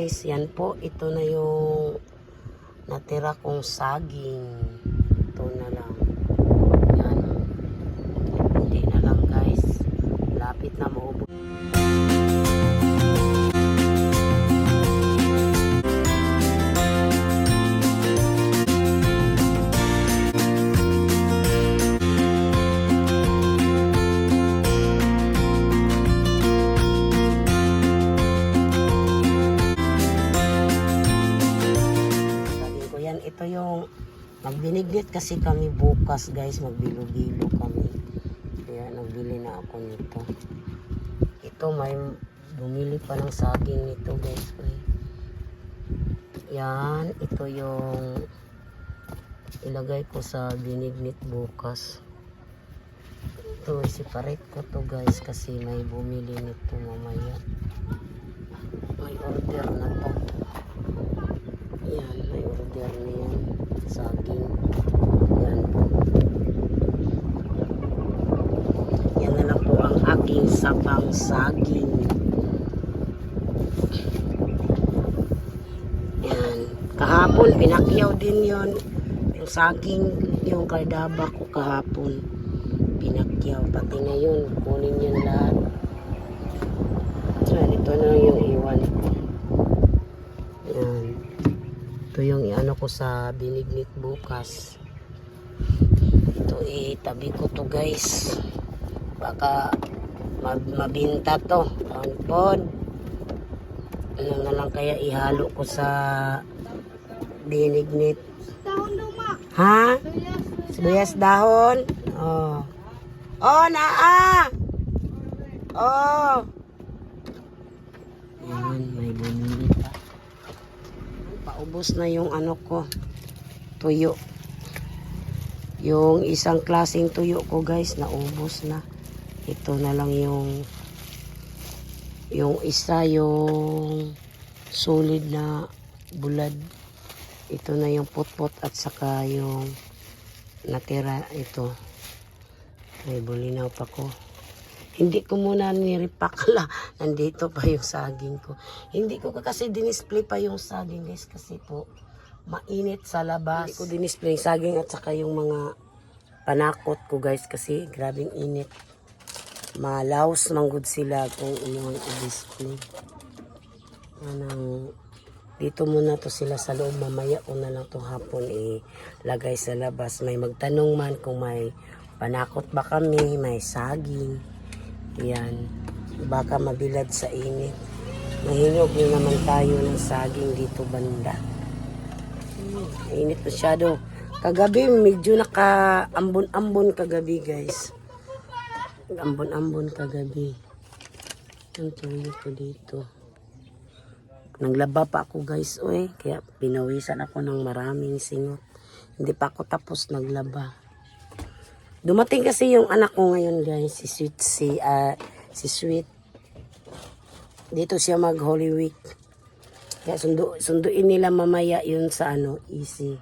guys, yan po, ito na yung natira kong saging. Ito na lang. Yan. Hindi na lang guys. Lapit na maubos. Ito yung magbiniglit kasi kami bukas guys, magbilo-bilo kami, kaya nagbili na ako nito. Ito may bumili pa ng saging nito guys. Yan, ito yung ilagay ko sa biniglit bukas. Ito separate ko to guys kasi may bumili nito mamaya, may order na to. Yan, may order na yan. Saging. Yan po. Yan na lang po ang aking sabang saging. Yan. Kahapon, pinakyaw din yon. Yung saging, yung kardaba ko kahapon. Pinakyaw. Pati ngayon, kunin yun lahat. Yan, ito na yung iwan ko. Yan. Ito yung iano ko sa binignit bukas. Ito itabi ko to guys. Baka mabinta to. Taon-pod. Ano na lang kaya ihalo ko sa binignit. Dahon luma. Ha? Sibuyas dahon? Oh. Oh, naa! Oh. Yan, may bumili pa. Paubos na yung ano ko, tuyo. Yung isang klaseng tuyo ko guys, naubos na. Ito na lang yung isa, yung solid na bulad. Ito na yung putpot at saka yung natira ito. May bulinaw pa ko. Hindi ko muna niripakla. Nandito pa yung saging ko. Hindi ko kasi dinisplay pa yung saging guys. Kasi po, mainit sa labas. Hindi ko dinisplay yung saging at saka yung mga panakot ko guys. Kasi grabing init. Malaos manggod sila kung inyong i-display. Dito muna to sila sa loob. Mamaya ko na lang itong hapon ilagay sa labas. May magtanong man kung may panakot ba kami, may saging. Yan, baka mabilad sa init. Mahinog na naman tayo ng saging dito banda. Init masyado. Kagabi medyo naka-ambon-ambon kagabi guys. Ambon-ambon kagabi. Ang tuloy ko dito. Naglaba pa ako guys. Kaya pinawisan ako ng maraming singot. Hindi pa ako tapos naglaba. Dumating kasi yung anak ko ngayon guys, si Sweet. Dito siya mag Holy Week. Kaya sunduin nila mamaya yun sa easy.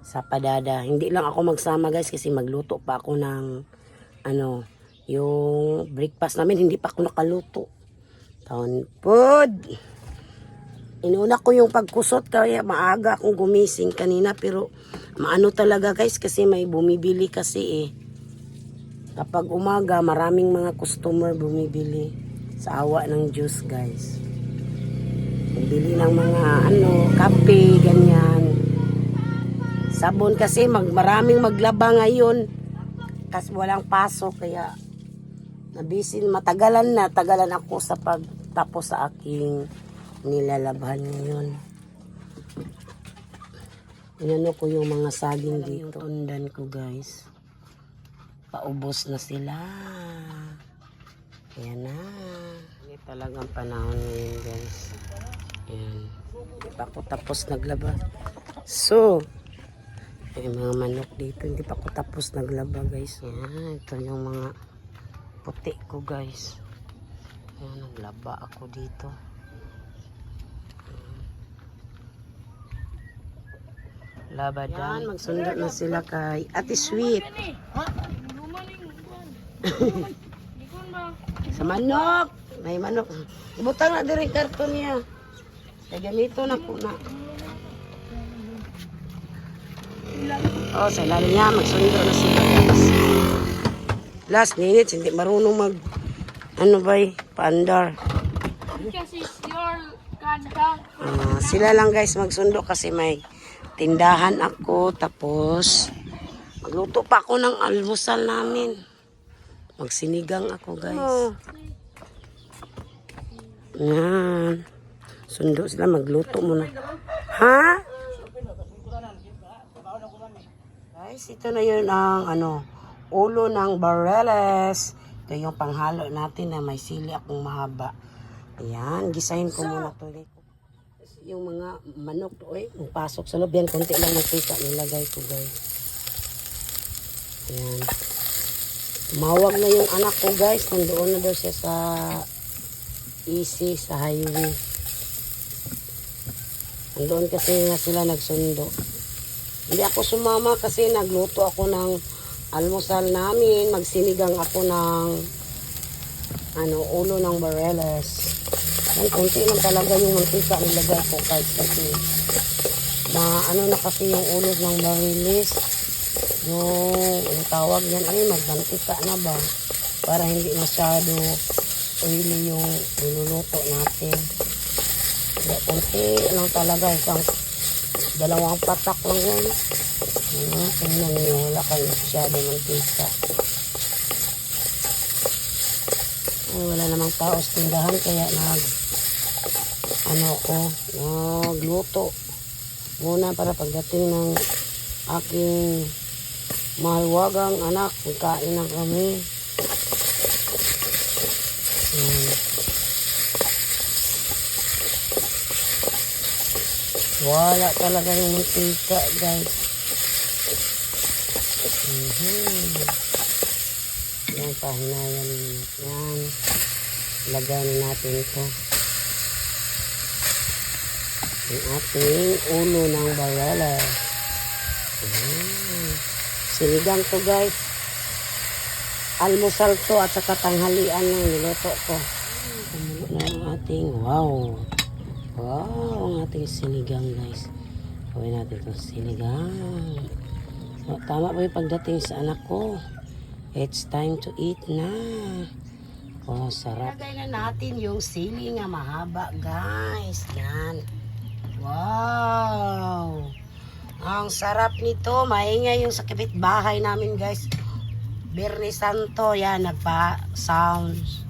Sa padada. Hindi lang ako magsama guys kasi magluto pa ako ng yung breakfast namin. Hindi pa ako nakaluto. Taon-pod. Inuna ko yung pagkusot kaya maaga akong gumising kanina pero maano talaga guys kasi may bumibili kasi Kapag umaga, maraming mga customer bumibili sa awa ng Diyos, guys. Bumibili ng mga kape, ganyan. Sabon kasi maraming maglaba ngayon kasi walang pasok kaya nabisin tagalan ako sa pagtapos sa aking nilalabhan ngayon. Inano ko yung mga saging dito. Undan ko, guys. Paubos na sila. Ayan na. Hindi talagang panahon ngayon, guys. Ayan. Hindi pa ako tapos naglaba. So, may mga manok dito. Hindi pa ako tapos naglaba, guys. Ayan. Ito yung mga puti ko, guys. Ayan. Naglaba ako dito. Labadan. Magsundo na sila kay Ate Sweet. Sa manok. May manok. Ibutang na din karton niya. Kay ganito na po na. Oh, sa ilalim niya, magsundo na sila guys. Last minutes, hindi marunong mag, ano ba'y, paandar. Kasi your kandang. Sila lang guys magsundo kasi may tindahan ako. Tapos, magluto pa ako ng almusal namin. Magsinigang ako guys. Yan. Sundo sila, magluto muna. Ha? Guys, ito na yun ang ulo ng bareles. Ito yung panghalo natin na may sili akong mahaba. Ayan, gisahin ko muna to. Yung mga manok doon, pasok sa loob yan. Konti lang ng pisa nilagay ko guys. Ayan. Mawag na yung anak ko guys. Nandoon na daw siya sa easy, sa highway. Nandoon kasi nga sila nagsundo. Hindi ako sumama kasi nagluto ako ng almusal namin. Magsinigang ako ng ulo ng bareles. Yan, konti lang talaga yung mantika nilagay ko guys kasi na kasi yung ulo ng bareles. Yung tawag yan ay magmantika na ba para hindi masyado oily yung niluluto natin. Kaya konti lang talaga, isang dalawang patak lang yan. Tingnan nyo, wala kayo masyado mantika. Wala namang tao sa tindahan kaya nagluto muna para pagdating ng aking mahiwagang anak, magkain na kami. Wala talaga yung mantika guys. Yan, pahinayan yan. Lagay na natin ito. Yung ating ulo ng bareles. Sinigang to guys. Almusal to at saka tanghalian ng niluto ko. Ang ating wow, ang ating sinigang guys. Gawin natin itong sinigang. So, tama ba yung pagdating sa anak ko? It's time to eat na. Oh, sarap. Lagay na natin yung sili nga mahaba guys. Yan. Wow. Ang sarap nito. Maingay yung sa kapitbahay namin guys. Birni Santo. Yan, nagpa-sounds.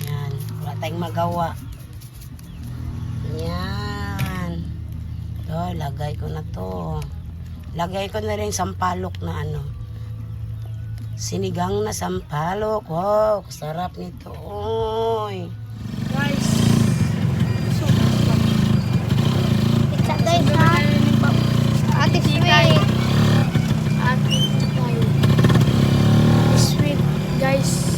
Yan. Wala tayong magawa. Yan. To, lagay ko na to. Lagay ko na rin sampalok na sinigang na sampalok. Wow, sarap nito. Oy. Guys. Pizza guys ha. Ate sweet. Ate sweet guys.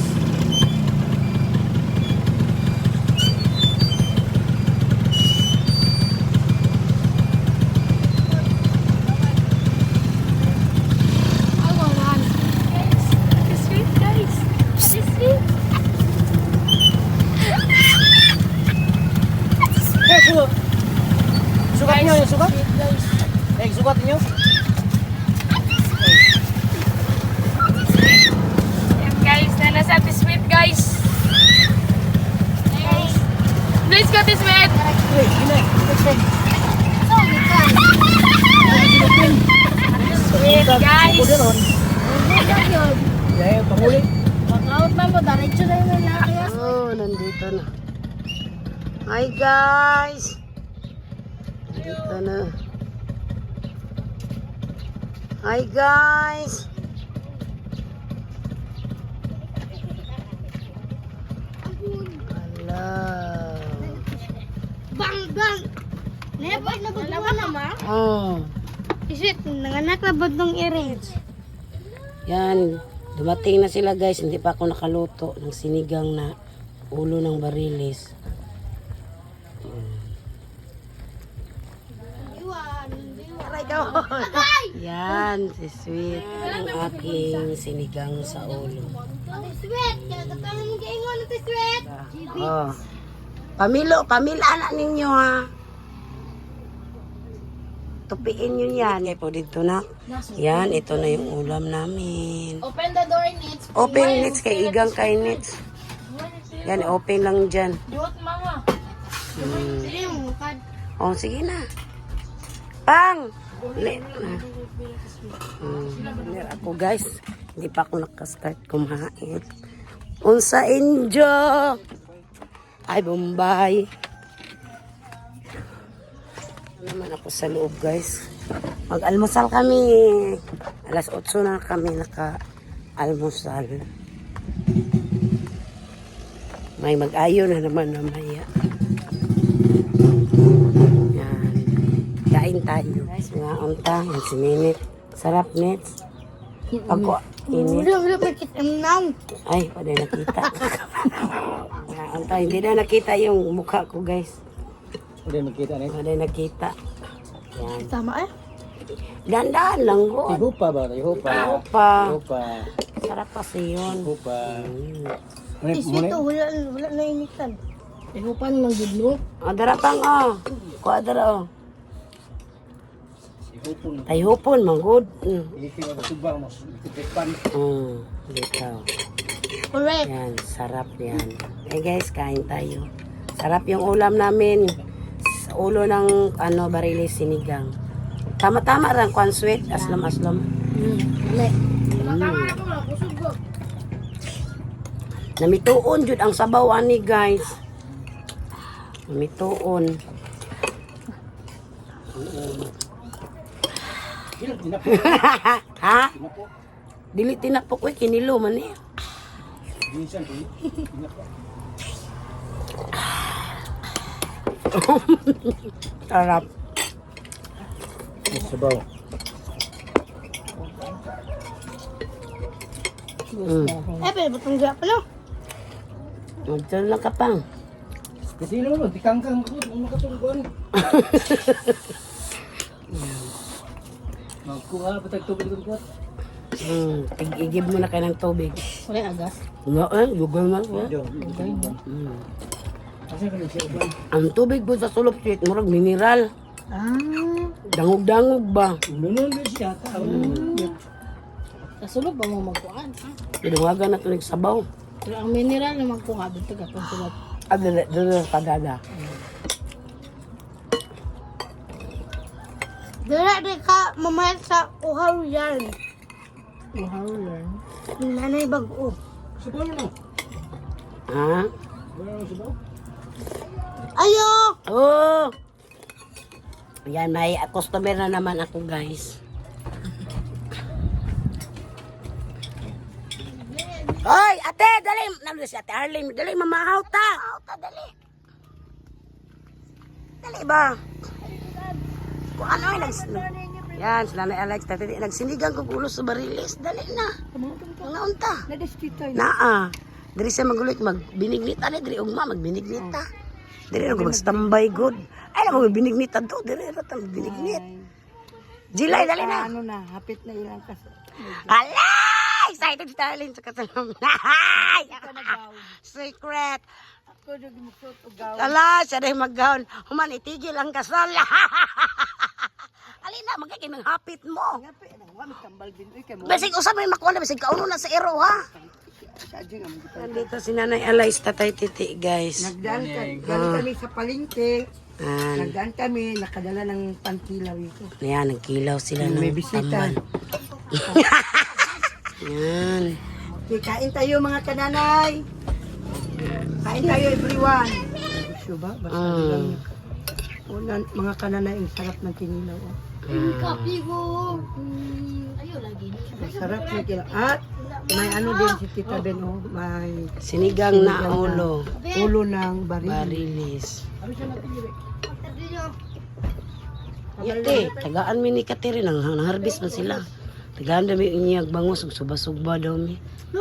Sukat nyo, yung sukat? Sukat nyo? Yan guys, nasa Ate Sweet guys. Please go Ate Sweet. Sweet guys. Panguli. Pag-out man mo, diretso na yun na. Oh, nandito na. Hi guys. Nandito na. Hi guys. Hello. Bang bang. Never na ba naman? Oh. Isit, nanganak na ba ng earrings? Yan. Dumating na sila guys. Hindi pa ako nakaluto ng sinigang na ulo ng bariles. Yan, si Sweet. Ang aking sinigang sa ulo. Ate Sweet, kaya mo gaingon Ate Sweet. Oh. Pamila na ninyo ha. tupiin yun yan. Kaya po dito na. Yan, ito na yung ulam namin. Open the door, Nits. Open nits kay Igang kay nits. Yan, open lang dyan. Duot, mama. Sige, mukad. Oh, sige na. Pang! Ako guys, hindi pa ako nakastart kumain. Unsa injo? Ay, Bombay. Naman ako sa loob guys. Mag-almusal kami. Alas 8 na kami naka-almusal. May mag-ayo na naman mamaya. Yan. Kain tayo. Guys, mga unta. Yan si Minit. Sarap, Nits. Pagko, init. Wala, bakit now? Ay, wala nakita. Mga unta, hindi na nakita yung mukha ko, guys. Udah makita na. Wala nakita. Yan. Tama eh. Dandaan lang, go. Ihupa ba? Ihupa. Pa. Ihupa. Sarap kasi yun. Ihupa. Isito, wala na initan. Ihupan lang gudlo. Dara pang, kuha dara, Ihupon. Ay, hupon, manggod. Ilipin ako subang mas itipan. Dito. Correct. Yan, sarap yan. Eh guys, kain tayo. Sarap yung ulam namin. Sa ulo ng barilis sinigang. Tama-tama rin, kwan sweet, aslam-aslam. Namituon jud ang sabaw ani guys. Namituon. Ha? Dili tinapok ko kinilo man eh. Minsan ko. Sarap. Sabaw. Pero batong siya pa no? Magdala lang ka pang. Kasi naman, tikangkang ko, makatungguan. Magkuha, patag tubig ko. Igib mo na kayo ng tubig. Wala agas. Nga lugar na. Kasi ka siya ba? Ang tubig po sa sulok street, murag mineral. Dangog-dangog ba? Nunon din siya, tao. Kasulog ba mo magkuhan? Pinawagan na ito nagsabaw. Pero ang mineral na magkuha, dito ka pang sulog. Dala kadada. Dala di ka mamayat sa uhaw yan. Uhaw yan. Yung nanay bag-o. Sabaw na. Ha? Sabaw? Ayo! Oh! Yan, may customer na naman ako guys. Hoy, ate, dali! Nandun si ate Arlene. Dali, mamahaw ta. Dali. Dali ba? Kung ano ay yan, sila na Alex. Nagsinigang ko ulo sa barilis. Dali na. Mga unta. Naa. Diri siya magulit. Magbinignita na. Diri ugma, magbinignita. Diri na mag-standby good. Ay, na magbinignita do. Diri na tayo magbinignit. Jilay, dali na. Ano na, hapit na ilang kasi. Alay! Excited si Darlene sa kasalam. Secret. Ako yung magsuot o gaw. Ala, siya na yung mag-gown. Human, itigil ang kasal. Alina, magkakinang hapit mo. Ngapi, wala tambal din. Uy, kayo mo. Basig, usap mo yung makuha. Basig, kauno na sa ero, ha? Nandito si Nanay Alay, Tatay Titi, guys. Nagdaan kami sa palengke. Nagdaan kami, nakadala ng pantilaw ito. Ayan, nagkilaw sila ng May bisita. tambal. Yan. Okay, kain tayo mga kananay. Kain tayo everyone. Gusto ba? Basta lang. Mga kananay, ang sarap ng kinilaw. Oh. Kapi ko. Ayo lagi. Ang sarap ng kinilaw. At may ano din si Tita Ben, oh, may Sinigang na ulo. ulo ng baril. Barilis. Yate, tagaan mi ni Katerin. Nang-harvest man sila. Tagaan dami inyag bangos. Suba-suba daw mi. No.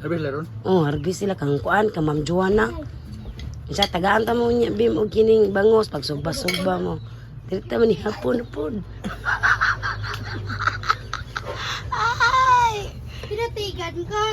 Sabi laron? Oh, harvest sila kang kuan, ka Ma'am Joanna. Isa tagaan ta mo niya bim og kining bangos pag suba-suba mo. Direkta man ni hapon-hapon. Ay! Pinatigan ko.